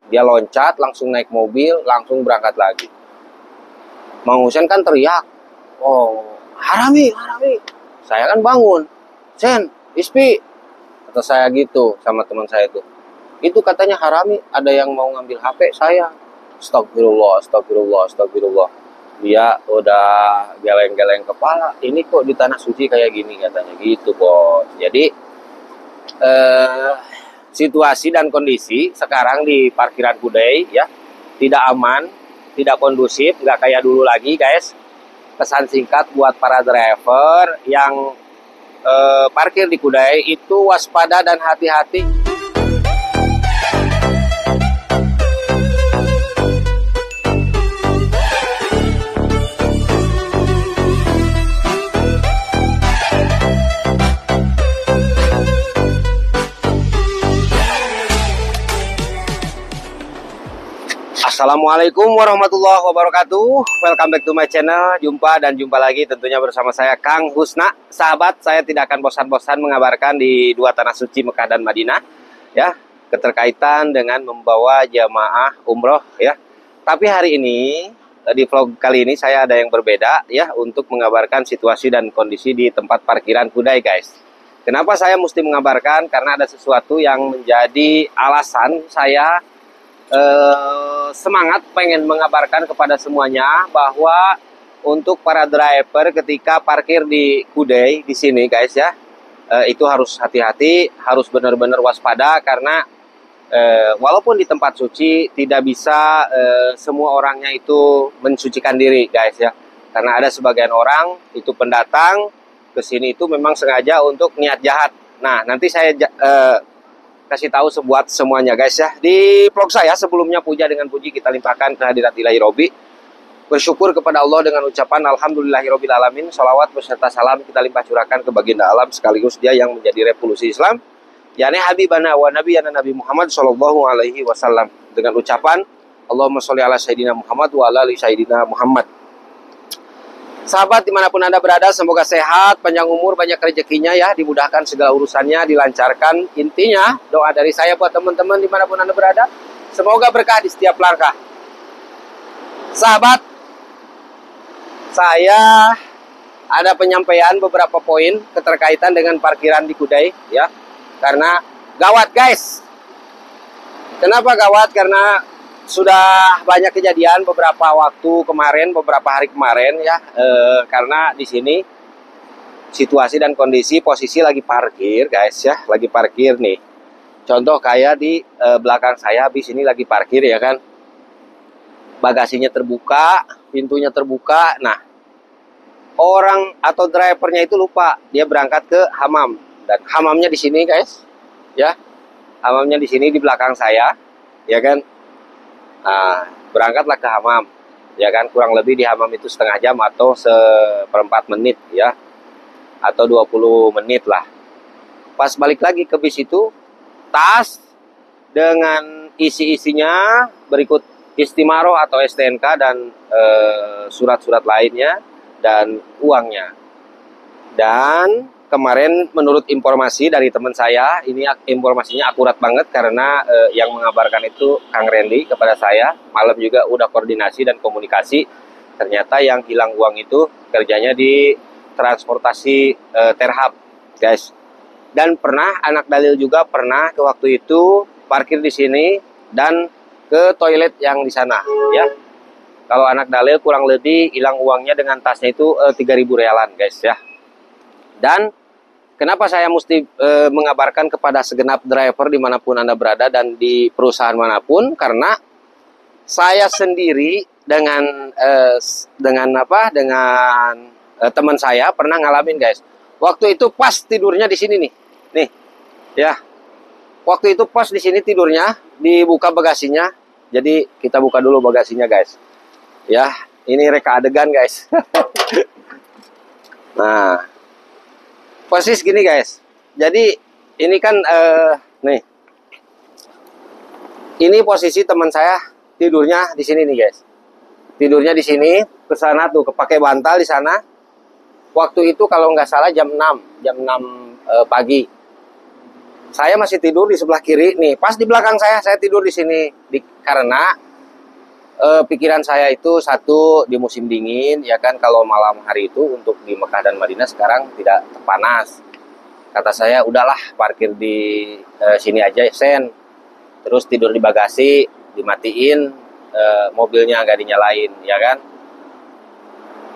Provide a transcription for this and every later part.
Dia loncat, langsung naik mobil, langsung berangkat lagi. Mang Husen kan teriak, oh Harami, Harami. Saya kan bangun, Sen, Ispi, kata saya gitu sama teman saya itu. Itu katanya Harami, ada yang mau ngambil HP saya. Astagfirullah, astagfirullah, astagfirullah. Dia udah geleng-geleng kepala. Ini kok di tanah suci kayak gini katanya gitu, Bos. Jadi situasi dan kondisi sekarang di parkiran Kudai ya tidak aman, tidak kondusif, nggak kayak dulu lagi, guys. Pesan singkat buat para driver yang parkir di Kudai itu waspada dan hati-hati. Assalamualaikum warahmatullahi wabarakatuh. Welcome back to my channel. Jumpa lagi tentunya bersama saya Kang Husna. Sahabat, saya tidak akan bosan-bosan mengabarkan di dua tanah suci Mekah dan Madinah ya, keterkaitan dengan membawa jamaah umroh ya. Tapi hari ini di vlog kali ini saya ada yang berbeda ya, untuk mengabarkan situasi dan kondisi di tempat parkiran Kudai, guys. Kenapa saya mesti mengabarkan? Karena ada sesuatu yang menjadi alasan saya semangat pengen mengabarkan kepada semuanya bahwa untuk para driver ketika parkir di Kudai di sini, guys ya, itu harus hati-hati, harus benar-benar waspada karena walaupun di tempat suci tidak bisa semua orangnya itu mensucikan diri, guys ya, karena ada sebagian orang itu pendatang ke sini itu memang sengaja untuk niat jahat. Nah, nanti saya kasih tahu buat semuanya, guys ya. Di vlog saya sebelumnya, puja dengan puji kita limpahkan kehadirat Ilahi Robi. Bersyukur kepada Allah dengan ucapan Alhamdulillahirabbil alamin. Sholawat beserta salam kita limpah curahkan ke baginda alam sekaligus dia yang menjadi revolusi Islam, yakni Habibana wa Nabiyana Nabi Muhammad sallallahu alaihi wasallam, dengan ucapan Allahumma sholli ala sayyidina Muhammad wa ala ali sayyidina Muhammad. Sahabat dimanapun Anda berada, semoga sehat, panjang umur, banyak rezekinya ya, dimudahkan segala urusannya, dilancarkan. Intinya doa dari saya buat teman-teman dimanapun Anda berada, semoga berkah di setiap langkah. Sahabat, saya ada penyampaian beberapa poin keterkaitan dengan parkiran di Kudai ya, karena gawat, guys. Kenapa gawat? Karena sudah banyak kejadian beberapa waktu kemarin, beberapa hari kemarin ya, karena di sini situasi dan kondisi posisi lagi parkir, guys ya, lagi parkir nih. Contoh kayak di belakang saya, habis ini lagi parkir ya kan, bagasinya terbuka, pintunya terbuka. Nah, orang atau drivernya itu lupa, dia berangkat ke hamam, dan hamamnya di sini, guys ya, hamamnya di sini di belakang saya ya kan. Nah, berangkatlah ke hamam ya kan, kurang lebih di hamam itu setengah jam atau seperempat menit ya, atau 20 menit lah. Pas balik lagi ke bis itu, tas dengan isi-isinya berikut istimaroh atau STNK dan surat-surat lainnya dan uangnya. Dan kemarin menurut informasi dari teman saya, ini informasinya akurat banget karena yang mengabarkan itu Kang Randy kepada saya. Malam juga udah koordinasi dan komunikasi. Ternyata yang hilang uang itu kerjanya di transportasi Terhab, guys. Dan pernah anak dalil juga pernah ke waktu itu parkir di sini dan ke toilet yang di sana ya. Kalau anak dalil kurang lebih hilang uangnya dengan tasnya itu 3.000 realan, guys ya. Dan kenapa saya mesti mengabarkan kepada segenap driver dimanapun Anda berada dan di perusahaan manapun? Karena saya sendiri dengan teman saya pernah ngalamin, guys. Waktu itu pas tidurnya di sini nih ya. Waktu itu pas di sini tidurnya, dibuka bagasinya. Jadi kita buka dulu bagasinya, guys. Ya, ini reka adegan, guys. Nah, posisi gini, guys. Jadi ini kan nih. Ini posisi teman saya tidurnya di sini nih, guys. Tidurnya di sini, ke sana tuh kepake bantal di sana. Waktu itu kalau nggak salah jam 6 pagi. Saya masih tidur di sebelah kiri nih, pas di belakang saya tidur di sini. Karena pikiran saya itu satu, di musim dingin ya kan, kalau malam hari itu untuk di Mekah dan Madinah sekarang tidak panas. Kata saya udahlah parkir di sini aja sen, terus tidur di bagasi, dimatiin mobilnya nggak dinyalain ya kan.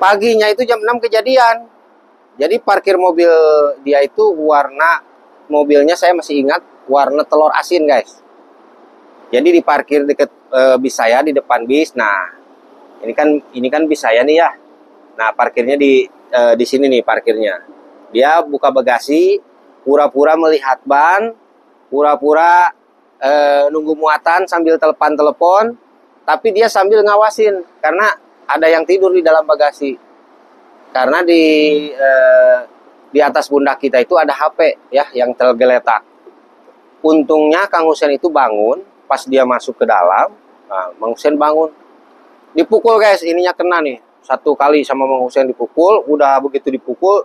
Paginya itu jam 6 kejadian. Jadi parkir mobil dia itu warna mobilnya saya masih ingat warna telur asin guys. Jadi diparkir deket bis saya di depan bis. Nah ini kan bis saya nih ya. Nah parkirnya di sini nih parkirnya. Dia buka bagasi, pura-pura melihat ban, pura-pura nunggu muatan sambil telepon, tapi dia sambil ngawasin karena ada yang tidur di dalam bagasi. Karena di atas pundak kita itu ada HP ya yang tergeletak. Untungnya Kang Husen itu bangun pas dia masuk ke dalam. Nah, Mang Husen bangun. Dipukul guys, ininya kena nih. Satu kali sama Mang Husen dipukul, udah begitu dipukul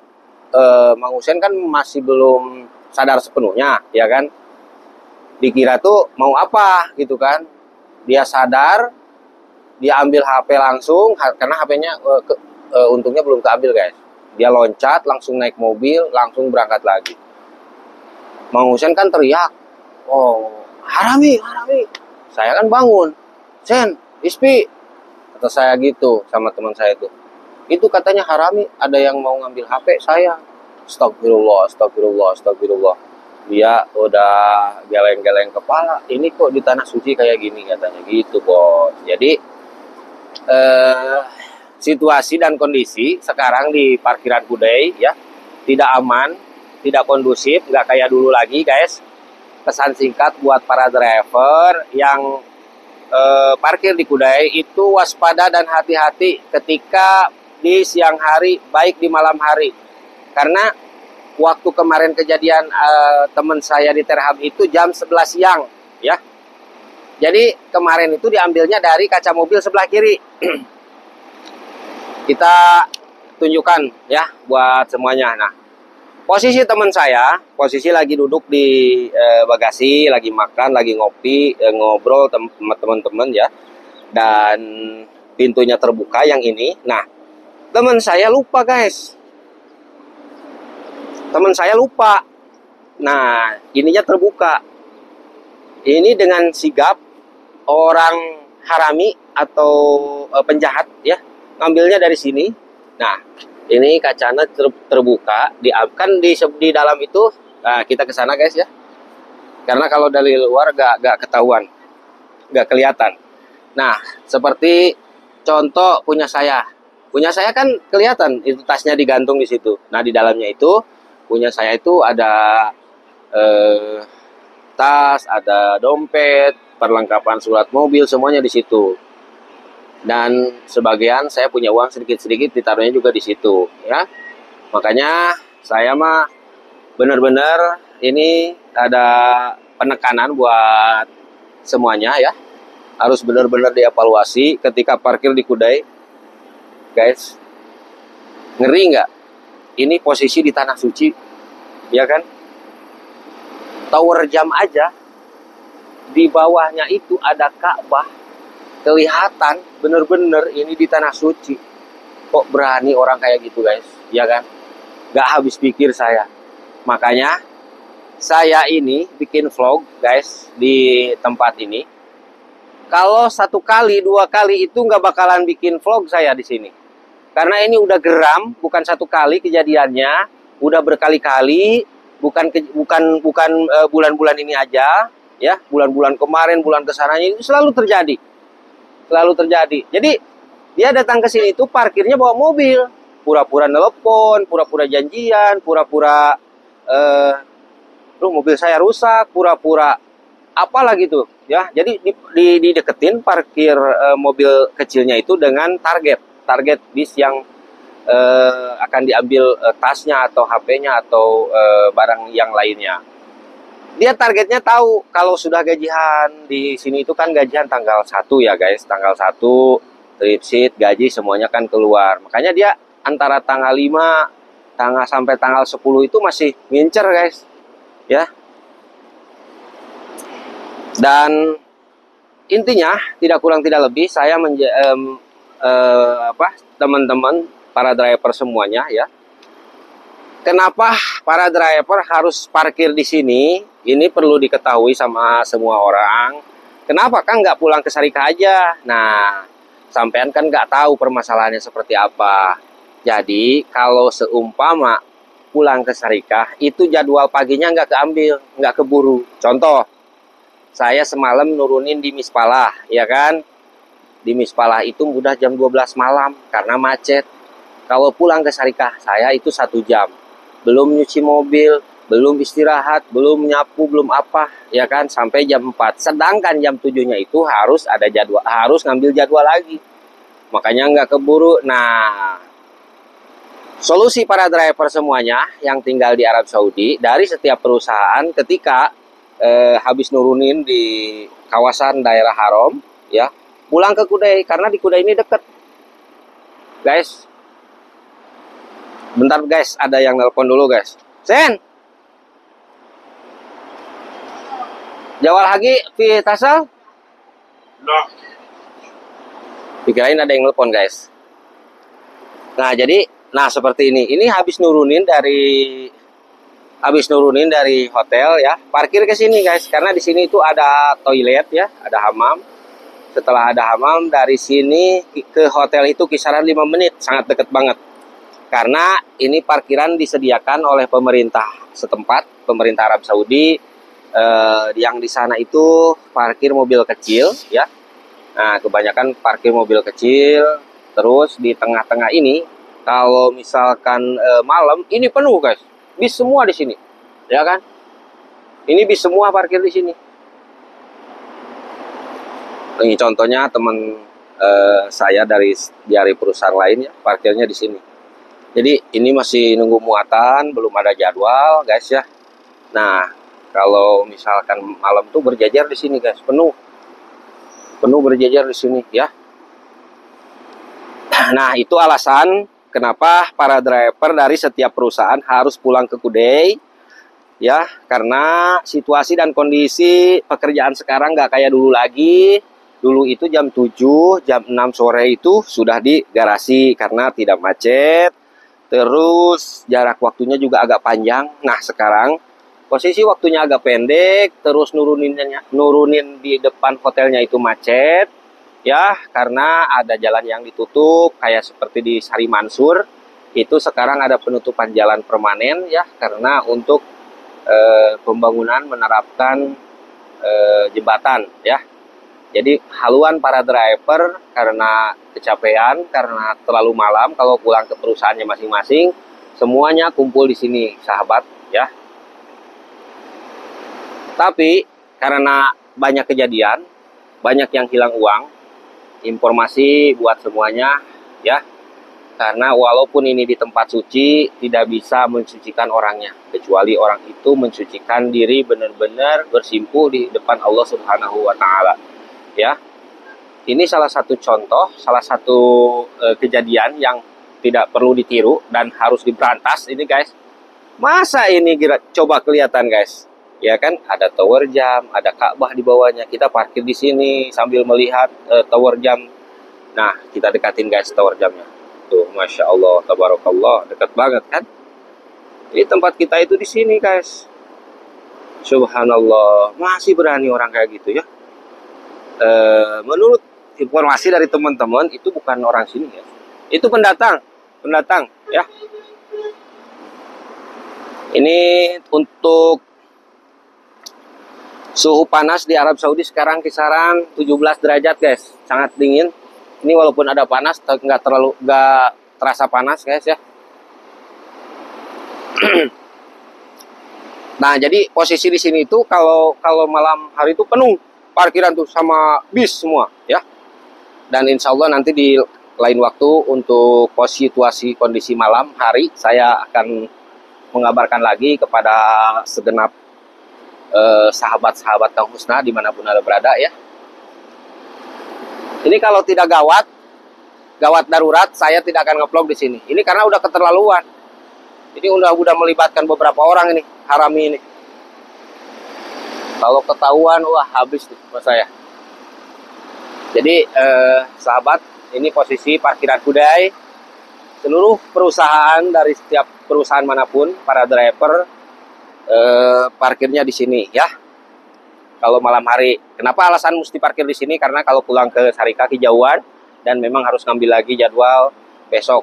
Mang Husen kan masih belum sadar sepenuhnya, ya kan? Dikira tuh mau apa gitu kan. Dia sadar, dia ambil HP langsung karena HP-nya untungnya belum keambil guys. Dia loncat langsung naik mobil langsung berangkat lagi. Mang Husen kan teriak, oh harami harami. Saya kan bangun, Sen Ispi kata saya gitu sama teman saya itu katanya harami, ada yang mau ngambil HP saya. Astagfirullah astagfirullah astagfirullah. Dia udah geleng-geleng kepala, ini kok di tanah suci kayak gini katanya gitu bos. Jadi situasi dan kondisi sekarang di parkiran Kudai ya tidak aman, tidak kondusif, nggak kayak dulu lagi guys. Pesan singkat buat para driver yang parkir di Kudai itu waspada dan hati-hati ketika di siang hari, baik di malam hari. Karena waktu kemarin kejadian teman saya di Terham itu jam 11 siang ya. Jadi kemarin itu diambilnya dari kaca mobil sebelah kiri. Kita tunjukkan ya buat semuanya. Nah, posisi teman saya, posisi lagi duduk di bagasi, lagi makan, lagi ngopi, ngobrol sama teman-teman ya. Dan pintunya terbuka yang ini. Nah, teman saya lupa guys. Teman saya lupa. Nah, ininya terbuka. Ini dengan sigap orang harami atau penjahat ya. Ngambilnya dari sini. Nah, ini kacanya terbuka, kan di dalam itu. Nah, kita ke sana guys ya. Karena kalau dari luar gak ketahuan, gak kelihatan. Nah, seperti contoh punya saya. Punya saya kan kelihatan itu tasnya digantung di situ. Nah, di dalamnya itu punya saya itu ada tas, ada dompet, perlengkapan surat mobil, semuanya di situ. Dan sebagian saya punya uang sedikit-sedikit ditaruhnya juga di situ ya. Makanya saya mah benar-benar ini ada penekanan buat semuanya ya. Harus benar-benar dievaluasi ketika parkir di Kudai. Guys, ngeri nggak? Ini posisi di tanah suci ya kan? Tower jam aja di bawahnya itu ada Ka'bah. Kelihatan bener-bener ini di tanah suci. Kok berani orang kayak gitu guys, ya kan? Gak habis pikir saya. Makanya saya ini bikin vlog guys di tempat ini. Kalau 1 kali 2 kali itu nggak bakalan bikin vlog saya di sini. Karena ini udah geram, bukan 1 kali kejadiannya, udah berkali-kali, bukan bulan-bulan ini aja, ya bulan-bulan kemarin, bulan kesananya itu selalu terjadi. Jadi dia datang ke sini itu parkirnya bawa mobil, pura-pura nelpon, pura-pura janjian, pura-pura mobil saya rusak, pura-pura apalah gitu ya. Jadi dideketin parkir mobil kecilnya itu dengan target bis yang akan diambil tasnya atau HP-nya atau barang yang lainnya. Dia targetnya tahu kalau sudah gajian di sini itu kan gajian tanggal 1 ya guys, tanggal 1 trip sheet, gaji semuanya kan keluar. Makanya dia antara tanggal 5 sampai tanggal 10 itu masih ngincer guys. Ya. Dan intinya tidak kurang tidak lebih saya teman-teman para driver semuanya ya. Kenapa para driver harus parkir di sini? Ini perlu diketahui sama semua orang. Kenapa kan nggak pulang ke Sarika aja? Nah, sampean kan nggak tahu permasalahannya seperti apa. Jadi kalau seumpama pulang ke Sarika, itu jadwal paginya nggak keambil, nggak keburu. Contoh, saya semalam nurunin di Mispalah, ya kan? Di Mispalah itu udah jam 12 malam karena macet. Kalau pulang ke Sarika, saya itu 1 jam. Belum nyuci mobil, belum istirahat, belum nyapu, belum apa, ya kan? Sampai jam 4. Sedangkan jam 7-nya itu harus ada jadwal, harus ngambil jadwal lagi. Makanya nggak keburu. Nah, solusi para driver semuanya yang tinggal di Arab Saudi, dari setiap perusahaan ketika habis nurunin di kawasan daerah Haram, ya, pulang ke Kudai, karena di Kudai ini deket. Guys, bentar guys, ada yang nelpon dulu guys. Sen, jawal lagi fi tasal? Nah, Dikirain ada yang nelpon guys. Nah jadi, nah seperti ini. Ini habis nurunin dari hotel ya, parkir ke sini guys, karena di sini itu ada toilet ya, ada hamam. Setelah ada hamam, dari sini ke hotel itu kisaran 5 menit, sangat deket banget. Karena ini parkiran disediakan oleh pemerintah setempat, pemerintah Arab Saudi. Yang di sana itu parkir mobil kecil ya. Nah, kebanyakan parkir mobil kecil. Terus di tengah-tengah ini, kalau misalkan malam, ini penuh guys. Bis semua di sini, ya kan? Ini bis semua parkir di sini. Ini contohnya teman saya dari perusahaan lain ya, parkirnya di sini. Jadi ini masih nunggu muatan, belum ada jadwal guys ya. Nah, kalau misalkan malam tuh berjajar di sini guys, penuh berjajar di sini ya. Nah, itu alasan kenapa para driver dari setiap perusahaan harus pulang ke Kudai ya, karena situasi dan kondisi pekerjaan sekarang nggak kayak dulu lagi. Dulu itu jam 7, jam 6 sore itu sudah di garasi karena tidak macet. Terus jarak waktunya juga agak panjang. Nah, sekarang posisi waktunya agak pendek, terus nurunin di depan hotelnya itu macet. Ya, karena ada jalan yang ditutup kayak seperti di Sari Mansur. Itu sekarang ada penutupan jalan permanen ya, karena untuk pembangunan menerapkan jembatan ya. Jadi haluan para driver karena kecapean, karena terlalu malam kalau pulang ke perusahaannya masing-masing, semuanya kumpul di sini, sahabat ya. Tapi karena banyak kejadian, banyak yang hilang uang, informasi buat semuanya ya. Karena walaupun ini di tempat suci, tidak bisa mensucikan orangnya, kecuali orang itu mensucikan diri benar-benar bersimpuh di depan Allah Subhanahu wa Ta'ala. Ya, ini salah satu contoh, salah satu kejadian yang tidak perlu ditiru dan harus diberantas ini guys. Masa ini coba kelihatan guys, ya kan? Ada tower jam, ada Ka'bah di bawahnya. Kita parkir di sini sambil melihat tower jam. Nah, kita dekatin guys tower jamnya. Tuh, masya Allah, tabarakallah, dekat banget kan? Ini tempat kita itu di sini guys. Subhanallah, masih berani orang kayak gitu ya. Menurut informasi dari teman-teman itu bukan orang sini ya, itu pendatang ya. Ini untuk suhu panas di Arab Saudi sekarang kisaran 17 derajat guys, sangat dingin. Ini walaupun ada panas nggak terasa panas guys ya. Nah, jadi posisi di sini itu kalau malam hari itu penuh parkiran tuh sama bis semua ya. Dan insya Allah nanti di lain waktu untuk situasi kondisi malam hari saya akan mengabarkan lagi kepada segenap sahabat-sahabat Kang Husna dimanapun Anda berada ya. Ini kalau tidak gawat darurat, saya tidak akan nge-vlog di sini. Ini karena udah keterlaluan. Ini udah melibatkan beberapa orang ini, Harami ini. Kalau ketahuan, wah habis nih buat saya. Jadi sahabat, ini posisi parkiran Kudai. Seluruh perusahaan dari setiap perusahaan manapun, para driver parkirnya di sini ya. Kalau malam hari, kenapa alasan mesti parkir di sini? Karena kalau pulang ke Sarika kejauhan dan memang harus ngambil lagi jadwal besok.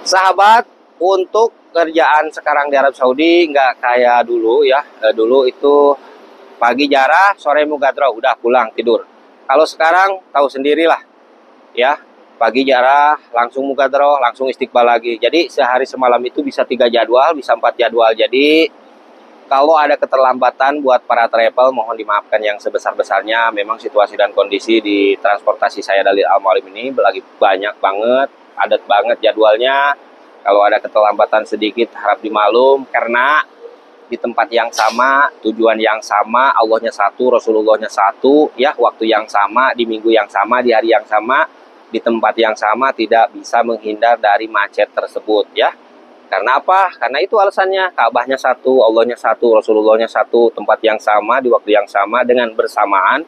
Sahabat, untuk kerjaan sekarang di Arab Saudi nggak kayak dulu ya. Dulu itu pagi jarah, sore mugadrah, udah pulang tidur. Kalau sekarang tahu sendirilah ya, pagi jarah, langsung mugadrah, langsung istiqbal lagi. Jadi sehari semalam itu bisa 3 jadwal, bisa 4 jadwal. Jadi kalau ada keterlambatan buat para travel, mohon dimaafkan yang sebesar-besarnya. Memang situasi dan kondisi di transportasi saya dari Al-Mu'allim ini lagi banyak banget, padat banget jadwalnya. Kalau ada keterlambatan sedikit harap dimaklum, karena di tempat yang sama, tujuan yang sama, Allahnya satu, Rasulullahnya satu, ya, waktu yang sama, di minggu yang sama, di hari yang sama, di tempat yang sama, tidak bisa menghindar dari macet tersebut, ya. Karena apa? Karena itu alasannya, Ka'bahnya satu, Allahnya satu, Rasulullahnya satu, tempat yang sama, di waktu yang sama, dengan bersamaan,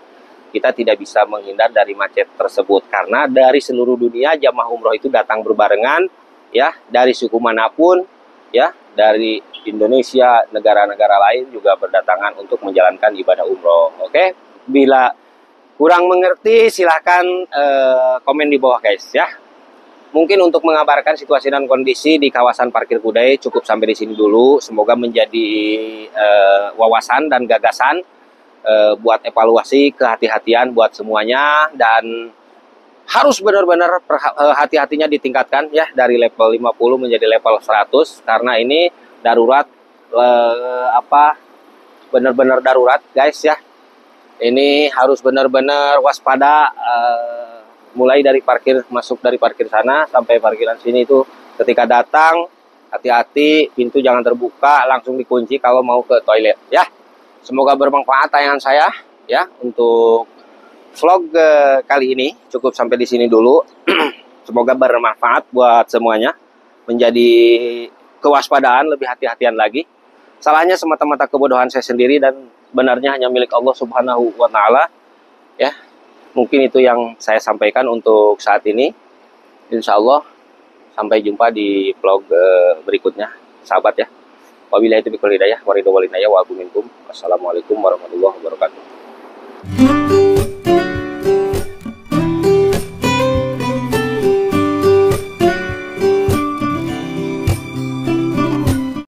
kita tidak bisa menghindar dari macet tersebut. Karena dari seluruh dunia, jamaah umroh itu datang berbarengan, ya, dari suku manapun, ya, dari Indonesia, negara-negara lain juga berdatangan untuk menjalankan ibadah umroh. Oke? Bila kurang mengerti, silahkan komen di bawah guys, ya. Mungkin untuk mengabarkan situasi dan kondisi di kawasan parkir Kudai cukup sampai di sini dulu. Semoga menjadi wawasan dan gagasan buat evaluasi, kehati-hatian buat semuanya, dan harus benar-benar hati-hatinya ditingkatkan ya, dari level 50 menjadi level 100, karena ini darurat, benar-benar darurat guys ya. Ini harus benar-benar waspada, mulai dari parkir, masuk dari parkir sana sampai parkiran sini itu ketika datang hati-hati, pintu jangan terbuka, langsung dikunci kalau mau ke toilet ya. Semoga bermanfaat tayangan saya ya. Untuk vlog kali ini cukup sampai di sini dulu. Semoga bermanfaat buat semuanya, menjadi kewaspadaan, lebih hati-hatian lagi. Salahnya semata-mata kebodohan saya sendiri, dan benarnya hanya milik Allah Subhanahu wa Ta'ala ya. Mungkin itu yang saya sampaikan untuk saat ini. Insya Allah sampai jumpa di vlog berikutnya, sahabat ya. Wabillahi taufiq wal hidayah, waridho wal inayah, wa abu minkum. Wassalamualaikum warahmatullahi wabarakatuh.